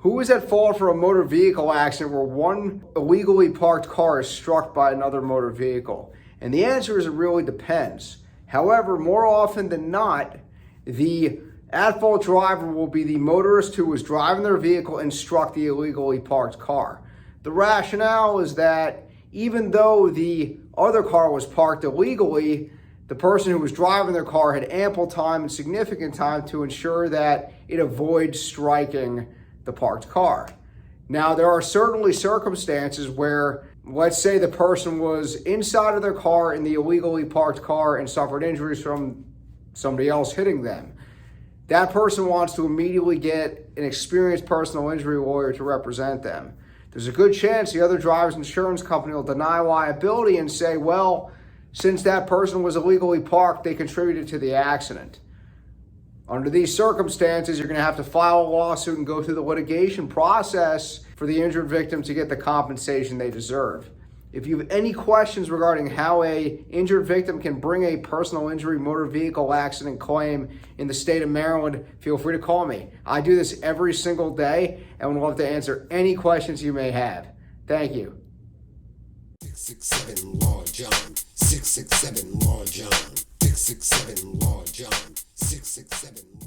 Who is at fault for a motor vehicle accident where one illegally parked car is struck by another motor vehicle? And the answer is it really depends. However, more often than not, the at-fault driver will be the motorist who was driving their vehicle and struck the illegally parked car. The rationale is that even though the other car was parked illegally, the person who was driving their car had ample time and significant time to ensure that it avoids striking the parked car. Now, there are certainly circumstances where, let's say the person was inside of their car in the illegally parked car and suffered injuries from somebody else hitting them. That person wants to immediately get an experienced personal injury lawyer to represent them. There's a good chance the other driver's insurance company will deny liability and say, well, since that person was illegally parked, they contributed to the accident. Under these circumstances, you're going to have to file a lawsuit and go through the litigation process for the injured victim to get the compensation they deserve. If you have any questions regarding how an injured victim can bring a personal injury motor vehicle accident claim in the state of Maryland, feel free to call me. I do this every single day and would love to answer any questions you may have. Thank you. 667 Law John, 667 Law John, 667 Law John, 667